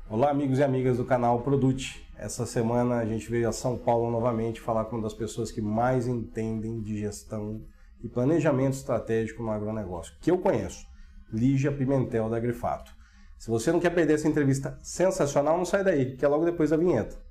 Olá amigos e amigas do canal Produte. Essa semana a gente veio a São Paulo novamente falar com uma das pessoas que mais entendem de gestão e planejamento estratégico no agronegócio, que eu conheço, Lígia Pimentel da Grifato. Se você não quer perder essa entrevista sensacional, não sai daí, que é logo depois da vinheta.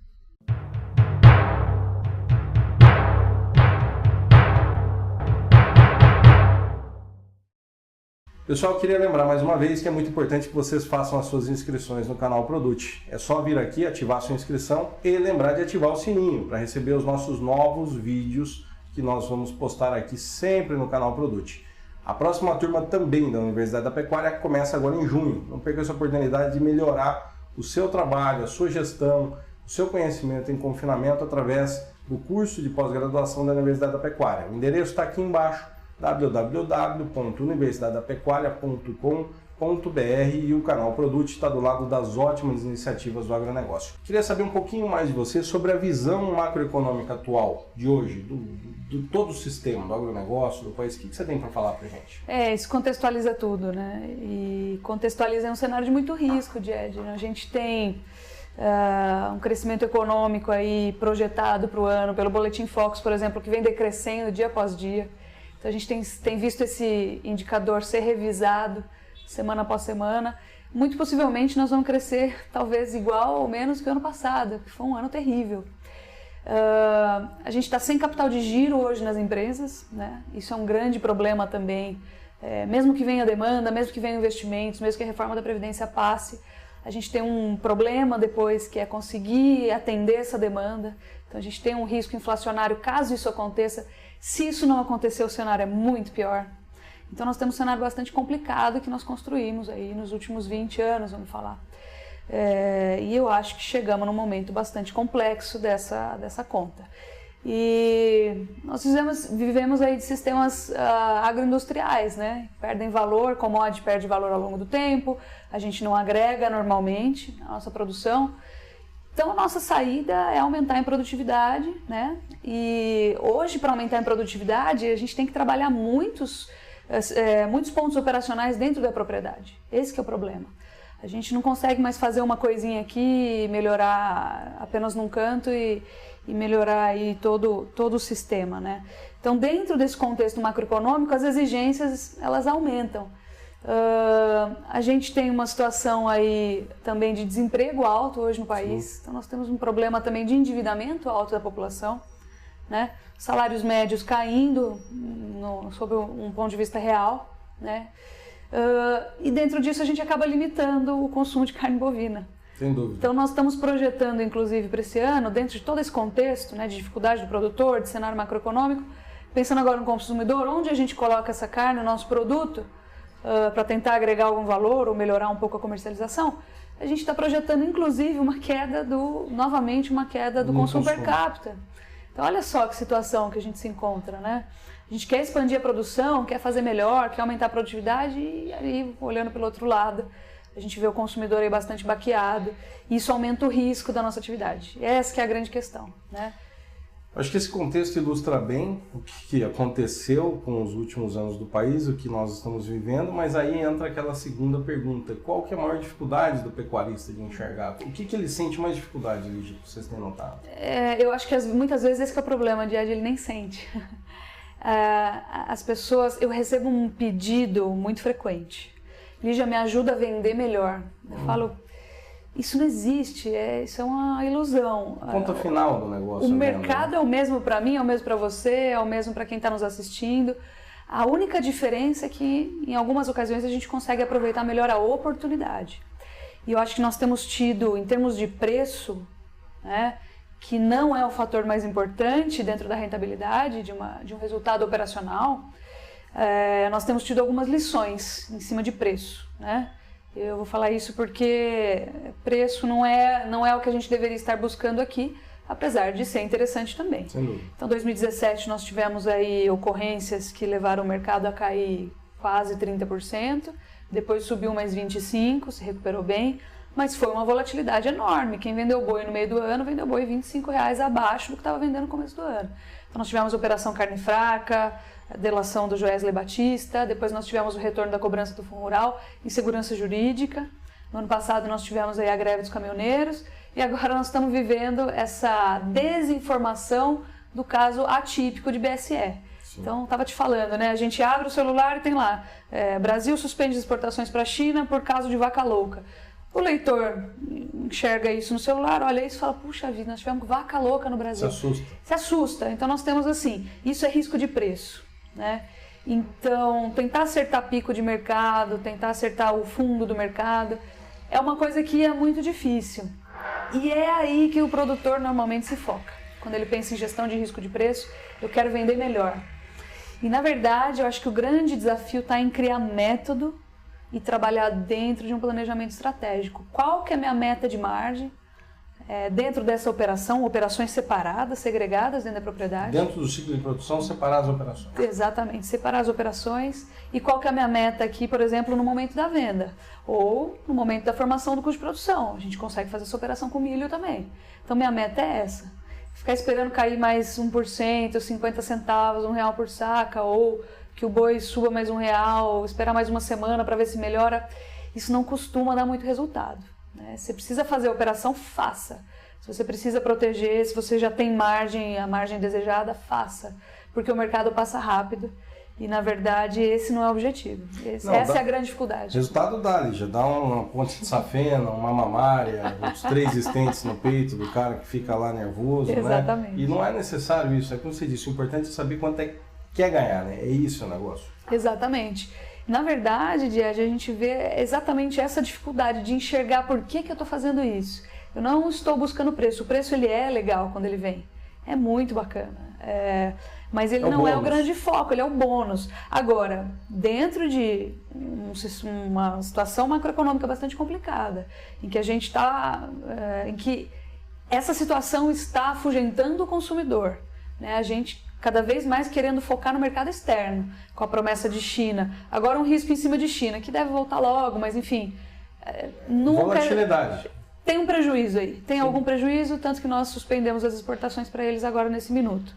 Pessoal, queria lembrar mais uma vez que é muito importante que vocês façam as suas inscrições no canal Produte. É só vir aqui, ativar a sua inscrição e lembrar de ativar o sininho para receber os nossos novos vídeos que nós vamos postar aqui sempre no canal Produte. A próxima turma também da Universidade da Pecuária começa agora em junho. Não perca essa oportunidade de melhorar o seu trabalho, a sua gestão, o seu conhecimento em confinamento através do curso de pós-graduação da Universidade da Pecuária. O endereço está aqui embaixo, www.universidadedapecuaria.com.br, e o canal Produte está do lado das ótimas iniciativas do agronegócio. Queria saber um pouquinho mais de você sobre a visão macroeconômica atual de hoje, do todo o sistema do agronegócio, do país. O que você tem para falar para a gente? Isso contextualiza tudo, né? E contextualiza um cenário de muito risco, Jed. A gente tem um crescimento econômico aí projetado para o ano pelo Boletim Focus, por exemplo, que vem decrescendo dia após dia. Então a gente tem visto esse indicador ser revisado semana após semana. Muito possivelmente nós vamos crescer talvez igual ou menos que o ano passado, que foi um ano terrível. A gente está sem capital de giro hoje nas empresas, né? Isso é um grande problema também. Mesmo que venha demanda, mesmo que venham investimentos, mesmo que a reforma da Previdência passe, a gente tem um problema depois, que é conseguir atender essa demanda. Então a gente tem um risco inflacionário caso isso aconteça. Se isso não acontecer, o cenário é muito pior. Então nós temos um cenário bastante complicado que nós construímos aí nos últimos 20 anos, vamos falar. E eu acho que chegamos num momento bastante complexo dessa conta. E nós vivemos aí de sistemas agroindustriais, né? Perdem valor, commodity perde valor ao longo do tempo, a gente não agrega normalmente a nossa produção. Então a nossa saída é aumentar em produtividade, né? E hoje, para aumentar em produtividade, a gente tem que trabalhar muitos pontos operacionais dentro da propriedade. Esse que é o problema. A gente não consegue mais fazer uma coisinha aqui, melhorar apenas num canto e melhorar aí todo o sistema, né? Então, dentro desse contexto macroeconômico, as exigências elas aumentam. A gente tem uma situação aí também de desemprego alto hoje no país. Sim. Então nós temos um problema também de endividamento alto da população, né? Salários médios caindo sob um ponto de vista real, né? E dentro disso a gente acaba limitando o consumo de carne bovina. Sem dúvida. Então nós estamos projetando, inclusive, para esse ano, dentro de todo esse contexto, né, de dificuldade do produtor, de cenário macroeconômico, pensando agora no consumidor, onde a gente coloca essa carne, o nosso produto, para tentar agregar algum valor ou melhorar um pouco a comercialização, a gente está projetando inclusive novamente uma queda do consumo per capita. Então olha só que situação que a gente se encontra, né? A gente quer expandir a produção, quer fazer melhor, quer aumentar a produtividade e aí, olhando pelo outro lado, a gente vê o consumidor aí bastante baqueado e isso aumenta o risco da nossa atividade. Essa que é a grande questão, né? Acho que esse contexto ilustra bem o que aconteceu com os últimos anos do país, o que nós estamos vivendo, mas aí entra aquela segunda pergunta: qual que é a maior dificuldade do pecuarista de enxergar? O que ele sente mais dificuldade, Lígia, que vocês têm notado? Eu acho que muitas vezes esse que é o problema, ele nem sente. As pessoas, eu recebo um pedido muito frequente: Lígia, me ajuda a vender melhor. Eu falo, isso não existe, isso é uma ilusão. A ponta final do negócio. O mercado é o mesmo para mim, é o mesmo para você, é o mesmo para quem está nos assistindo. A única diferença é que, em algumas ocasiões, a gente consegue aproveitar melhor a oportunidade. E eu acho que nós temos tido, em termos de preço, né, que não é o fator mais importante dentro da rentabilidade, de um resultado operacional, nós temos tido algumas lições em cima de preço, né? Eu vou falar isso porque preço não é o que a gente deveria estar buscando aqui, apesar de ser interessante também. Sem dúvida. Então, em 2017 nós tivemos aí ocorrências que levaram o mercado a cair quase 30%, depois subiu mais 25%, se recuperou bem, mas foi uma volatilidade enorme. Quem vendeu boi no meio do ano, vendeu boi R$25 abaixo do que estava vendendo no começo do ano. Então nós tivemos a Operação Carne Fraca, a delação do Joesley Batista, depois nós tivemos o retorno da cobrança do Fundo Rural, insegurança jurídica, No ano passado nós tivemos aí a greve dos caminhoneiros e agora nós estamos vivendo essa desinformação do caso atípico de BSE. Sim. Então, estava te falando, né? A gente abre o celular e tem lá, Brasil suspende as exportações para a China por causa de vaca louca. O leitor enxerga isso no celular, olha isso e fala, puxa vida, nós tivemos vaca louca no Brasil. Se assusta. Então, nós temos assim, isso é risco de preço, né? Então, tentar acertar pico de mercado, tentar acertar o fundo do mercado, é uma coisa que é muito difícil. E é aí que o produtor normalmente se foca. Quando ele pensa em gestão de risco de preço, eu quero vender melhor. E, na verdade, eu acho que o grande desafio está em criar método e trabalhar dentro de um planejamento estratégico. Qual que é a minha meta de margem? Dentro dessa operação, operações separadas, segregadas dentro da propriedade. Dentro do ciclo de produção, separar as operações. Exatamente, separar as operações. E qual que é a minha meta aqui, por exemplo, no momento da venda? Ou no momento da formação do custo de produção. A gente consegue fazer essa operação com milho também. Então, minha meta é essa. Ficar esperando cair mais 1%, 50 centavos, R$1 por saca, ou que o boi suba mais R$1, esperar mais uma semana para ver se melhora, isso não costuma dar muito resultado. Né? Se você precisa fazer a operação, faça. Se você precisa proteger, se você já tem margem, a margem desejada, faça. Porque o mercado passa rápido e, na verdade, esse não é o objetivo. Essa é a grande dificuldade. Resultado dá, Lígia. Dá uma ponte de safena, uma mamária, os 3 estentes no peito do cara que fica lá nervoso. Exatamente. Né? E não é necessário isso. É como você disse, o importante é saber quanto é que quer ganhar, né? É isso o negócio. Exatamente. Na verdade, Died, a gente vê exatamente essa dificuldade de enxergar por que eu estou fazendo isso. Eu não estou buscando preço. O preço ele é legal quando ele vem. É muito bacana. Mas ele não é o grande foco, ele é o bônus. Agora, dentro de uma situação macroeconômica bastante complicada, em que a gente está, em que essa situação está afugentando o consumidor, né? A gente cada vez mais querendo focar no mercado externo, com a promessa de China. Agora um risco em cima de China, que deve voltar logo, mas enfim... Volatilidade. Tem um prejuízo aí, tem algum prejuízo, tanto que nós suspendemos as exportações para eles agora nesse minuto.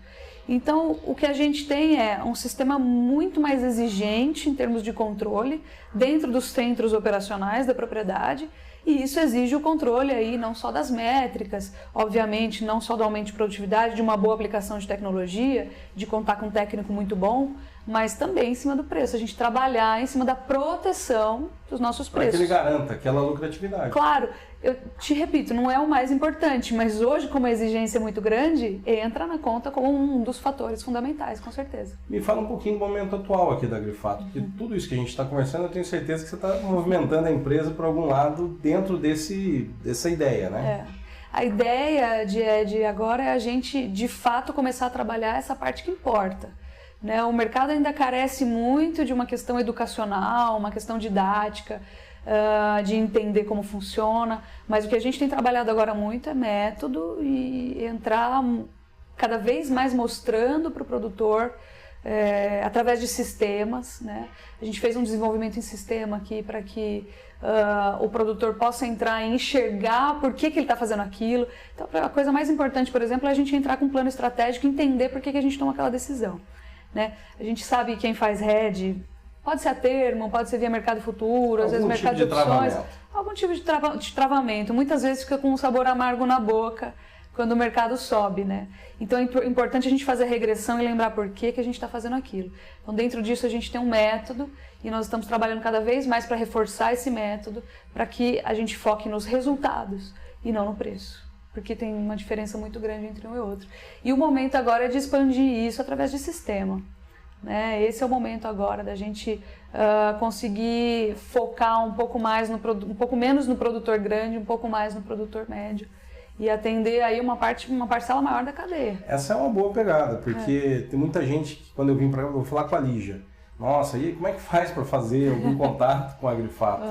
Então, o que a gente tem é um sistema muito mais exigente em termos de controle dentro dos centros operacionais da propriedade, e isso exige o controle aí não só das métricas, obviamente não só do aumento de produtividade, de uma boa aplicação de tecnologia, de contar com um técnico muito bom, mas também em cima do preço, a gente trabalhar em cima da proteção dos nossos preços. Para que ele garanta aquela lucratividade. Claro, eu te repito, não é o mais importante, mas hoje, como a exigência é muito grande, entra na conta como um dos fatores fundamentais, com certeza. Me fala um pouquinho do momento atual aqui da Agrifato, porque tudo isso que a gente está conversando, eu tenho certeza que você está movimentando a empresa para algum lado dentro dessa ideia, né? A ideia de agora é a gente, de fato, começar a trabalhar essa parte que importa. Né? O mercado ainda carece muito de uma questão educacional, uma questão didática, de entender como funciona, mas o que a gente tem trabalhado agora muito é método e entrar cada vez mais mostrando para o produtor através de sistemas, né? A gente fez um desenvolvimento em sistema aqui para que o produtor possa entrar e enxergar por que ele está fazendo aquilo. Então, a coisa mais importante, por exemplo, é a gente entrar com um plano estratégico e entender por que a gente toma aquela decisão. Né? A gente sabe quem faz hedge, pode ser a termo, pode ser via mercado futuro, às vezes mercado de opções, algum tipo de travamento. Muitas vezes fica com um sabor amargo na boca quando o mercado sobe, né? Então é importante a gente fazer a regressão e lembrar por que a gente está fazendo aquilo. Então dentro disso a gente tem um método e nós estamos trabalhando cada vez mais para reforçar esse método, para que a gente foque nos resultados e não no preço. Porque tem uma diferença muito grande entre um e outro. E o momento agora é de expandir isso através de sistema. Né? Esse é o momento agora da gente conseguir focar um pouco menos no produtor grande, um pouco mais no produtor médio e atender aí uma parcela maior da cadeia. Essa é uma boa pegada, porque tem muita gente que quando eu vim para cá, eu vou falar com a Lígia. Nossa, e como é que faz para fazer algum contato com a Agrifato?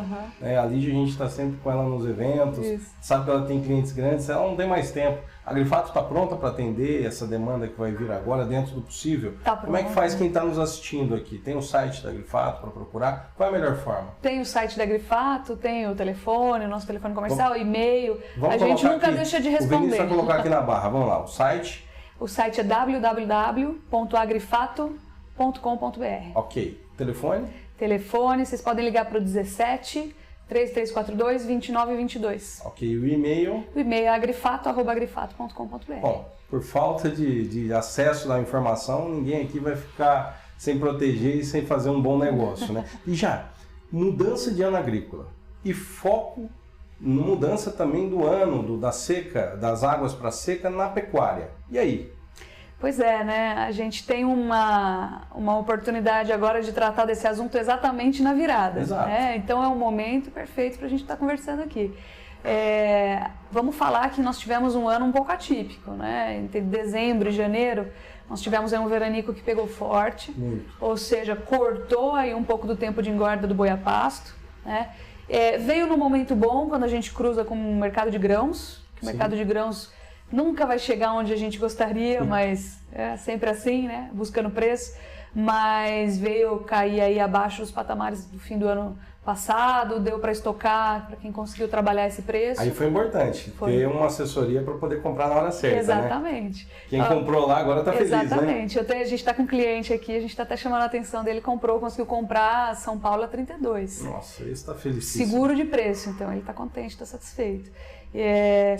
A Lígia, a gente está sempre com ela nos eventos, sabe que ela tem clientes grandes, ela não tem mais tempo. A Agrifato está pronta para atender essa demanda que vai vir agora dentro do possível? Como é que faz quem está nos assistindo aqui? Tem o site da Agrifato para procurar? Qual é a melhor forma? Tem o site da Agrifato, tem o telefone, o nosso telefone comercial, o e-mail. A gente nunca deixa de responder. O Vinícius vai colocar aqui na barra, vamos lá, o site? O site é www.agrifato.com.br. Ok. Telefone? Telefone, vocês podem ligar para o 17 3342-2922. Ok, o e-mail? O e-mail é agrifato@agrifato.com.br. Bom, por falta de acesso à informação, ninguém aqui vai ficar sem proteger e sem fazer um bom negócio, né? E já, mudança de ano agrícola e foco na mudança também do ano, da seca, das águas para seca na pecuária. E aí? Pois é, né? A gente tem uma oportunidade agora de tratar desse assunto exatamente na virada. Exato. Né? Então é um momento perfeito para a gente estar conversando aqui. Vamos falar que nós tivemos um ano um pouco atípico, né? Entre dezembro e janeiro, nós tivemos um veranico que pegou forte, ou seja, cortou aí um pouco do tempo de engorda do boi a pasto, né? Veio num momento bom quando a gente cruza com o mercado de grãos, que o mercado de grãos nunca vai chegar onde a gente gostaria, mas é sempre assim, né? Buscando preço, mas veio cair aí abaixo dos patamares do fim do ano passado, deu para estocar para quem conseguiu trabalhar esse preço. Aí foi importante ter uma assessoria para poder comprar na hora certa, exatamente. Né? Quem comprou lá agora está feliz, né? Exatamente. A gente está com um cliente aqui, a gente está até chamando a atenção dele, conseguiu comprar São Paulo a 32. Nossa, esse está felicíssimo. Seguro de preço, então ele está contente, está satisfeito.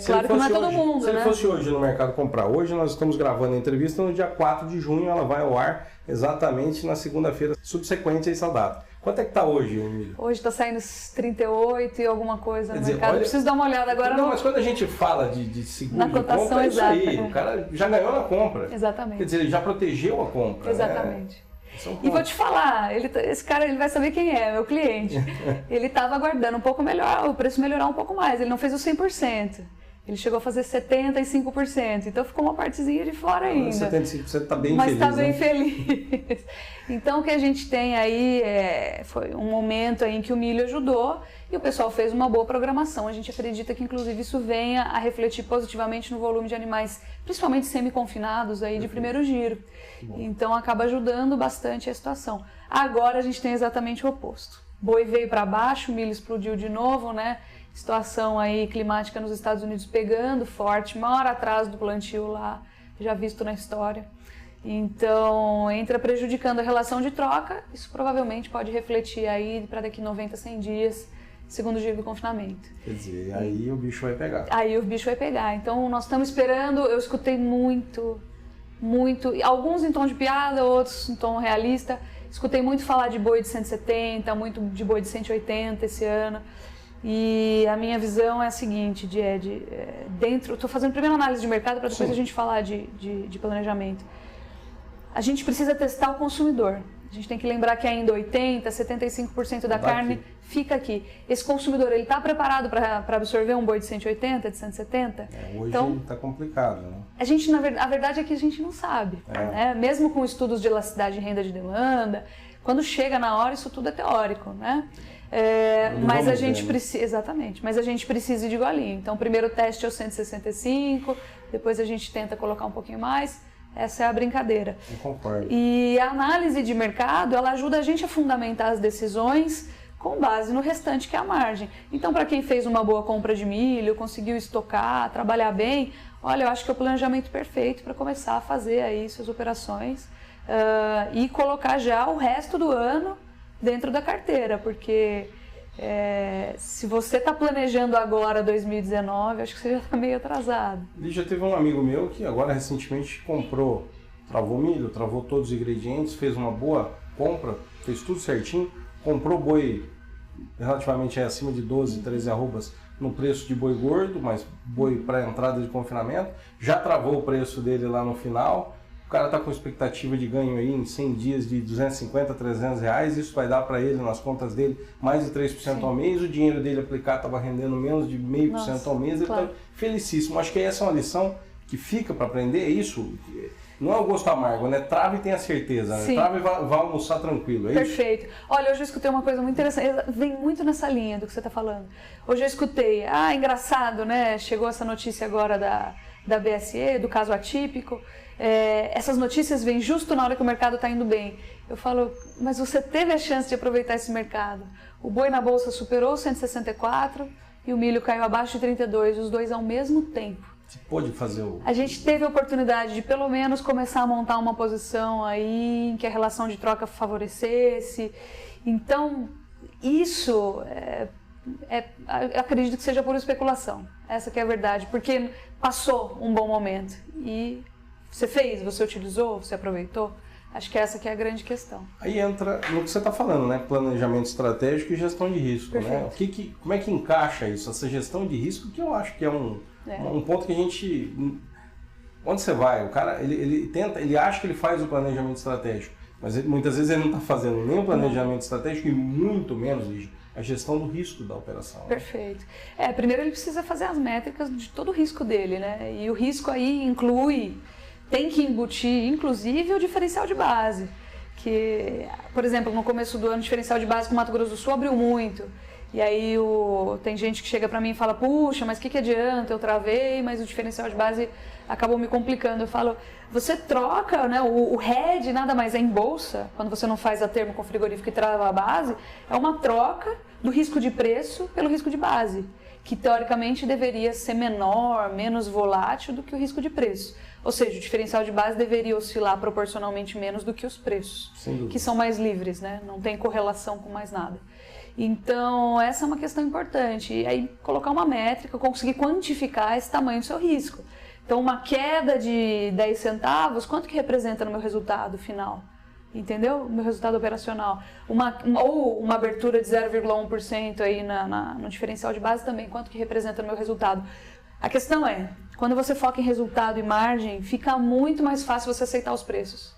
Claro que não é todo mundo, Se ele né? fosse hoje no mercado comprar, hoje nós estamos gravando a entrevista no dia 4 de junho, ela vai ao ar exatamente na segunda-feira subsequente a essa data. Quanto é que está hoje, Emílio? Hoje está saindo uns 38 e alguma coisa no mercado. Olha, preciso dar uma olhada agora. Não, mas quando a gente fala de seguro na de cotação compra, é isso aí. exata, O cara já ganhou na compra. Exatamente. Quer dizer, ele já protegeu a compra. Exatamente. Né? E vou te falar, esse cara ele vai saber quem é, meu cliente. Ele estava aguardando um pouco melhor, o preço melhorar um pouco mais. Ele não fez o 100%. Ele chegou a fazer 75%, então ficou uma partezinha de fora ainda. 75% está bem mas feliz, está bem né? feliz. Então o que a gente tem aí foi um momento aí em que o milho ajudou e o pessoal fez uma boa programação. A gente acredita que inclusive isso venha a refletir positivamente no volume de animais, principalmente semi-confinados aí de primeiro giro. Então acaba ajudando bastante a situação. Agora a gente tem exatamente o oposto. Boi veio para baixo, o milho explodiu de novo, né? Situação aí climática nos Estados Unidos pegando forte, maior atraso do plantio lá, já visto na história. Então, entra prejudicando a relação de troca, isso provavelmente pode refletir aí para daqui 90, 100 dias, segundo giro do confinamento. Quer dizer, aí o bicho vai pegar. Aí o bicho vai pegar. Então, nós estamos esperando, eu escutei muito, alguns em tom de piada, outros em tom realista. Escutei muito falar de boi de 170, muito de boi de 180 esse ano. E a minha visão é a seguinte, estou fazendo primeiro análise de mercado para depois a gente falar de planejamento. A gente precisa testar o consumidor. A gente tem que lembrar que ainda 80%, 75% da carne fica aqui. Esse consumidor, ele está preparado para absorver um boi de 180, de 170? Hoje então, está complicado, né? A verdade é que a gente não sabe. Né? Mesmo com estudos de elasticidade e renda de demanda, quando chega na hora, isso tudo é teórico, né? Mas a gente precisa, exatamente, mas a gente precisa de golinho. Então, o primeiro teste é o 165, depois a gente tenta colocar um pouquinho mais. Essa é a brincadeira. Eu concordo. E a análise de mercado, ela ajuda a gente a fundamentar as decisões com base no restante que é a margem. Então, para quem fez uma boa compra de milho, conseguiu estocar, trabalhar bem, olha, eu acho que é o planejamento perfeito para começar a fazer aí suas operações e colocar já o resto do ano dentro da carteira, porque se você está planejando agora 2019, acho que você já está meio atrasado. E já teve um amigo meu que agora recentemente travou milho, travou todos os ingredientes, fez uma boa compra, fez tudo certinho, comprou boi relativamente acima de 12, 13 arrobas no preço de boi gordo, mas boi para entrada de confinamento, já travou o preço dele lá no final. O cara está com expectativa de ganho aí em 100 dias de 250, 300 reais, isso vai dar para ele, nas contas dele, mais de 3% ao mês, o dinheiro dele aplicado estava rendendo menos de 0,5% ao mês, ele está felicíssimo. Acho que essa é uma lição que fica para aprender, é isso, não é o gosto amargo, né? Trava e tenha certeza, né? Trava e vai almoçar tranquilo, é isso? Perfeito. Olha, hoje eu escutei uma coisa muito interessante, vem muito nessa linha do que você está falando. Hoje eu escutei, engraçado, né? Chegou essa notícia agora da BSE, do caso atípico. Essas notícias vêm justo na hora que o mercado está indo bem. Eu falo, mas você teve a chance de aproveitar esse mercado. O boi na bolsa superou 164 e o milho caiu abaixo de 32, os dois ao mesmo tempo. Você pôde fazer A gente teve a oportunidade de pelo menos começar a montar uma posição aí em que a relação de troca favorecesse. Então, isso acredito que seja por especulação. Essa que é a verdade, porque passou um bom momento e você fez, você utilizou, você aproveitou. Acho que essa que é a grande questão. Aí entra no que você está falando, né? Planejamento estratégico e gestão de risco, Perfeito. né? Como é que encaixa isso? Essa gestão de risco, que eu acho que é um ponto que a gente... Onde você vai? O cara, ele acha que ele faz o planejamento estratégico, mas muitas vezes ele não está fazendo nem o planejamento estratégico e muito menos, Lígia, a gestão do risco da operação. Perfeito. Primeiro ele precisa fazer as métricas de todo o risco dele, né? E o risco aí tem que embutir, inclusive, o diferencial de base. Que, por exemplo, no começo do ano, o diferencial de base com o Mato Grosso do Sul abriu muito. E aí tem gente que chega para mim e fala, puxa, mas o que adianta? Eu travei, mas o diferencial de base acabou me complicando. Eu falo, você troca, né? O hedge nada mais é em bolsa, quando você não faz a termo com frigorífico e trava a base, é uma troca do risco de preço pelo risco de base, que teoricamente deveria ser menor, menos volátil do que o risco de preço. Ou seja, o diferencial de base deveria oscilar proporcionalmente menos do que os preços, que são mais livres, né? Não tem correlação com mais nada. Então, essa é uma questão importante. E aí, colocar uma métrica, conseguir quantificar esse tamanho do seu risco. Então, uma queda de 10 centavos, quanto que representa no meu resultado final? Entendeu? O meu resultado operacional. Ou uma abertura de 0,1% aí no diferencial de base também, quanto que representa no meu resultado? A questão é, quando você foca em resultado e margem, fica muito mais fácil você aceitar os preços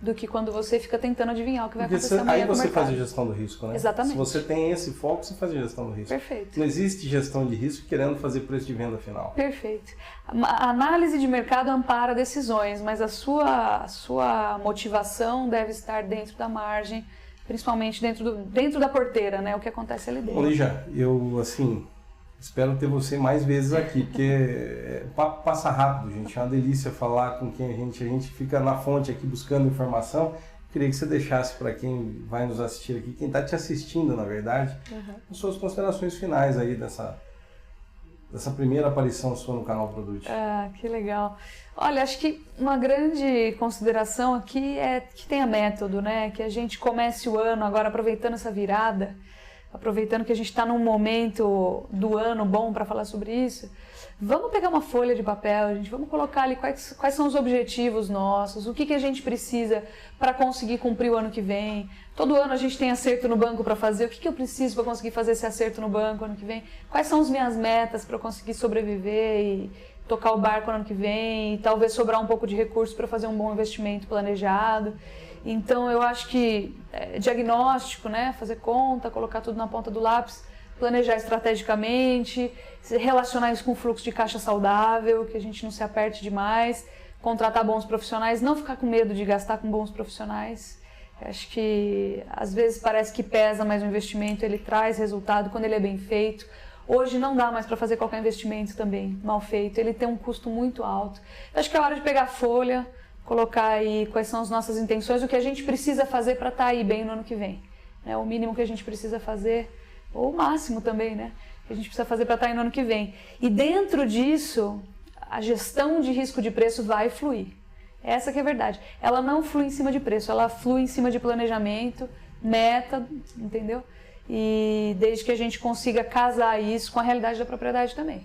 do que quando você fica tentando adivinhar o que vai acontecer amanhã aí no você mercado. faz a gestão do risco, né? Exatamente. Se você tem esse foco, você faz a gestão do risco. Perfeito. Não existe gestão de risco querendo fazer preço de venda final. Perfeito. A análise de mercado ampara decisões, mas a sua motivação deve estar dentro da margem, principalmente dentro da porteira, né? O que acontece ali dentro. Lígia, eu, espero ter você mais vezes aqui, porque o papo passa rápido, gente. É uma delícia falar com quem a gente fica na fonte aqui buscando informação. Queria que você deixasse para quem vai nos assistir aqui, quem está te assistindo, na verdade, as suas considerações finais aí dessa primeira aparição sua no canal Produto. Que legal. Olha, acho que uma grande consideração aqui é que tenha método, né? Que a gente comece o ano agora aproveitando essa virada, aproveitando que a gente está num momento do ano bom para falar sobre isso, vamos pegar uma folha de papel, gente, vamos colocar ali quais são os objetivos nossos, o que a gente precisa para conseguir cumprir o ano que vem. Todo ano a gente tem acerto no banco para fazer, o que eu preciso para conseguir fazer esse acerto no banco ano que vem, quais são as minhas metas para eu conseguir sobreviver e tocar o barco ano que vem, e talvez sobrar um pouco de recurso para fazer um bom investimento planejado. Então, eu acho que diagnóstico, né, fazer conta, colocar tudo na ponta do lápis, planejar estrategicamente, relacionar isso com o fluxo de caixa saudável, que a gente não se aperte demais, contratar bons profissionais, não ficar com medo de gastar com bons profissionais. Acho que às vezes parece que pesa, mas o investimento ele traz resultado quando ele é bem feito. Hoje não dá mais para fazer qualquer investimento também mal feito, ele tem um custo muito alto. Acho que é hora de pegar a folha, colocar aí quais são as nossas intenções, o que a gente precisa fazer para estar aí bem no ano que vem. O mínimo que a gente precisa fazer, ou o máximo também, né? Que a gente precisa fazer para estar aí no ano que vem. E dentro disso, a gestão de risco de preço vai fluir. Essa que é a verdade. Ela não flui em cima de preço, ela flui em cima de planejamento, meta, entendeu? E desde que a gente consiga casar isso com a realidade da propriedade também.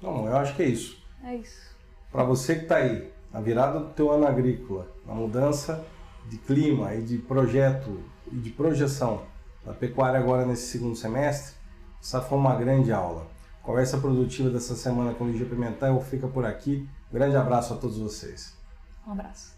Não, eu acho que é isso. É isso. Para você que está aí, na virada do teu ano agrícola, na mudança de clima e de projeto e de projeção da pecuária agora nesse segundo semestre, essa foi uma grande aula. Conversa produtiva dessa semana com Lígia Pimentel fica por aqui. Grande abraço a todos vocês. Um abraço.